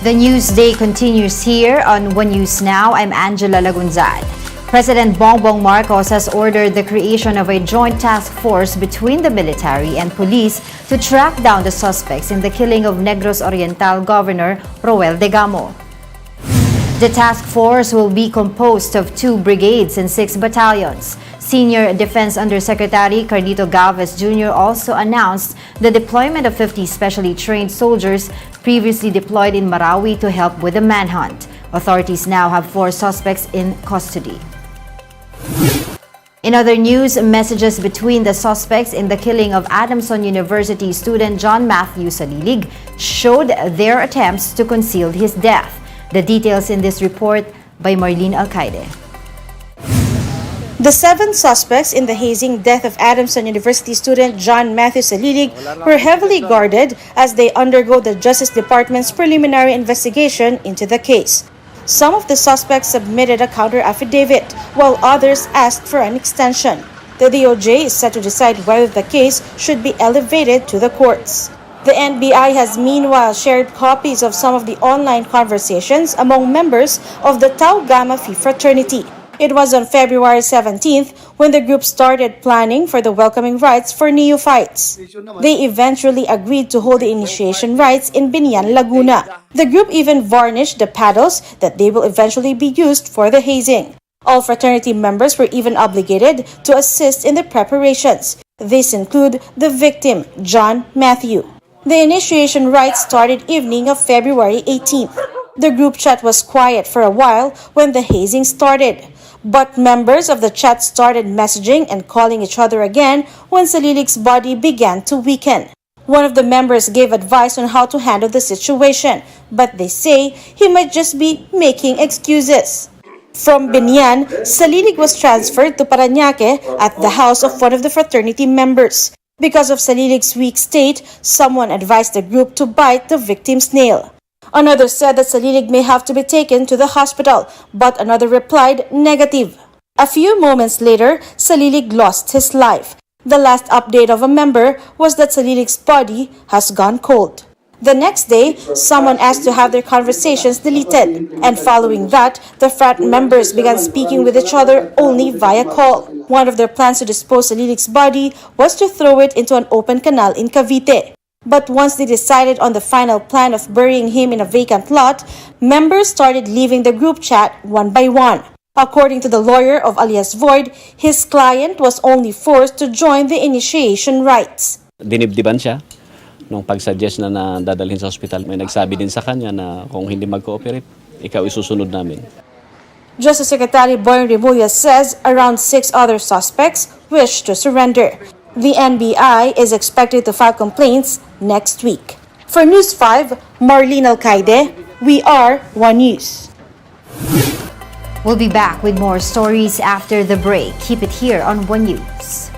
The news day continues here on One News Now. I'm Angela Lagunzad. President Bongbong Marcos has ordered the creation of a joint task force between the military and police to track down the suspects in the killing of Negros Oriental Governor Roel Degamo. The task force will be composed of 2 brigades and 6 battalions. Senior Defense Undersecretary Carlito Galvez Jr. also announced the deployment of 50 specially trained soldiers previously deployed in Marawi to help with the manhunt. Authorities now have 4 suspects in custody. In other news, messages between the suspects in the killing of Adamson University student John Matthew Salilig showed their attempts to conceal his death. The details in this report by Marlene Alcaide. The 7 suspects in the hazing death of Adamson University student John Matthew Salilig were heavily guarded as they undergo the Justice Department's preliminary investigation into the case. Some of the suspects submitted a counter affidavit, while others asked for an extension. The DOJ is set to decide whether the case should be elevated to the courts. The NBI has meanwhile shared copies of some of the online conversations among members of the Tau Gamma Phi fraternity. It was on February 17th when the group started planning for the welcoming rites for neophytes. They eventually agreed to hold the initiation rites in Binian, Laguna. The group even varnished the paddles that they will eventually be used for the hazing. All fraternity members were even obligated to assist in the preparations. These include the victim, John Matthew. The initiation rites started evening of February 18th. The group chat was quiet for a while when the hazing started. But members of the chat started messaging and calling each other again when Salilig's body began to weaken. One of the members gave advice on how to handle the situation, but they say he might just be making excuses. From Binian, Salilig was transferred to Parañaque at the house of one of the fraternity members. Because of Salilig's weak state, someone advised the group to bite the victim's nail. Another said that Salilig may have to be taken to the hospital, but another replied negative. A few moments later, Salilig lost his life. The last update of a member was that Salilig's body has gone cold. The next day, someone asked to have their conversations deleted, and following that, the frat members began speaking with each other only via call. One of their plans to dispose Salilig's body was to throw it into an open canal in Cavite. But once they decided on the final plan of burying him in a vacant lot, members started leaving the group chat one by one. According to the lawyer of alias Void, his client was only forced to join the initiation rites. Dinibdiban siya nung pag-suggest na dadalhin sa ospital. May nagsabi din sa kanya na kung hindi mag-cooperate, ikaw isusunod namin. Justice Secretary Boying Remulla says around 6 other suspects wish to surrender. The NBI is expected to file complaints next week. For News 5, Marlene Alcaide, we are One News. We'll be back with more stories after the break. Keep it here on One News.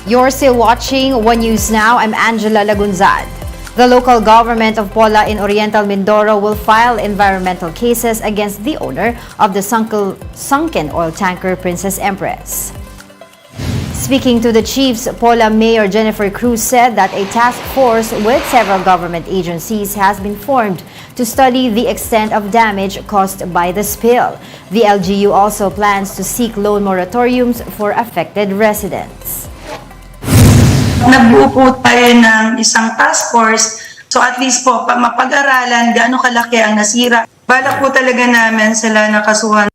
You're still watching One News Now. I'm Angela Lagunzad. The local government of Pola in Oriental Mindoro will file environmental cases against the owner of the sunken oil tanker Princess Empress. Speaking to the chiefs, Pola Mayor Jennifer Cruz said that a task force with several government agencies has been formed to study the extent of damage caused by the spill. The LGU also plans to seek loan moratoriums for affected residents. Nagbuo po tayo ng isang task force, so at least po mapag-aralan gaano kalaki ang nasira. Balak po talaga namin sila nakasuhan.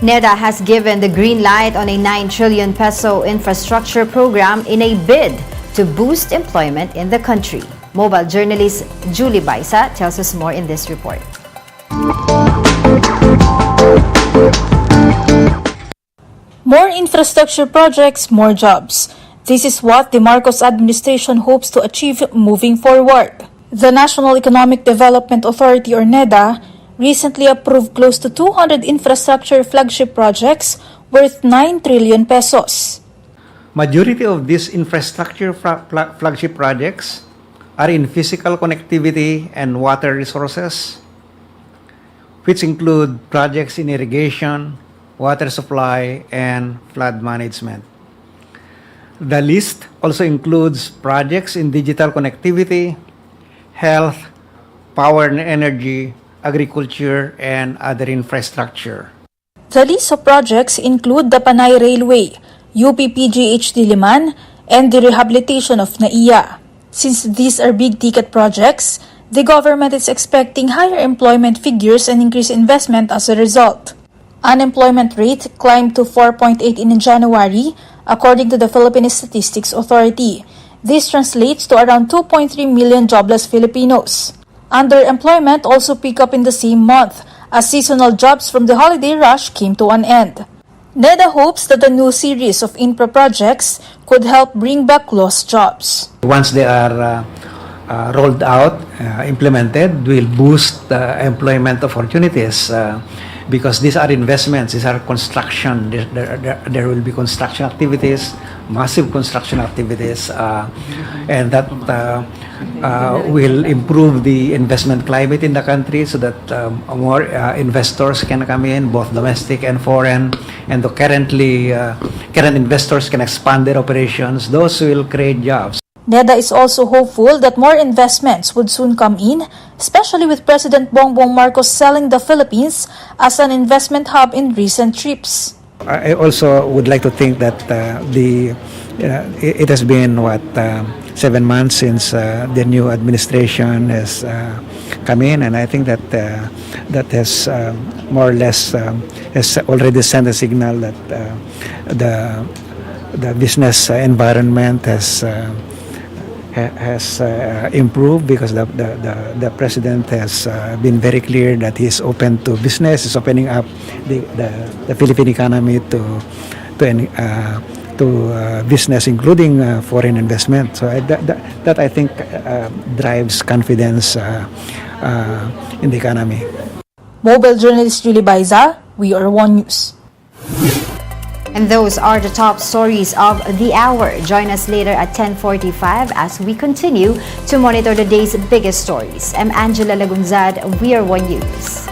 NEDA has given the green light on a 9 trillion peso infrastructure program in a bid to boost employment in the country. Mobile journalist Julie Baisa tells us more in this report. More infrastructure projects, more jobs. This is what the Marcos administration hopes to achieve moving forward. The National Economic Development Authority, or NEDA, recently approved close to 200 infrastructure flagship projects worth 9 trillion pesos. Majority of these infrastructure flagship projects are in physical connectivity and water resources, which include projects in irrigation, water supply, and flood management. The list also includes projects in digital connectivity, health, power and energy, agriculture, and other infrastructure. The list of projects include the Panay Railway, UP-PGH Diliman, and the rehabilitation of NAIA. Since these are big-ticket projects, the government is expecting higher employment figures and increased investment as a result. Unemployment rate climbed to 4.8 in January, according to the Philippine Statistics Authority. This translates to around 2.3 million jobless Filipinos. Underemployment also picked up in the same month as seasonal jobs from the holiday rush came to an end. NEDA hopes that the new series of infra projects could help bring back lost jobs. Once they are rolled out, implemented, will boost employment opportunities because these are investments, these are construction. There will be construction activities, massive construction activities, and that will improve the investment climate in the country so that more investors can come in, both domestic and foreign, and the current investors can expand their operations. Those will create jobs. NEDA is also hopeful that more investments would soon come in, especially with President Bongbong Marcos selling the Philippines as an investment hub in recent trips. I also would like to think that it has been 7 months since the new administration has come in, and I think that that has more or less has already sent a signal that the business environment has improved, because the president has been very clear that he is open to business, is opening up the Philippine economy to business, including foreign investment. So that I think drives confidence in the economy. Mobile journalist Julie Baiza, We Are One News. And those are the top stories of the hour. Join us later at 10:45 as we continue to monitor the day's biggest stories. I'm Angela Lagunzad. We Are One News.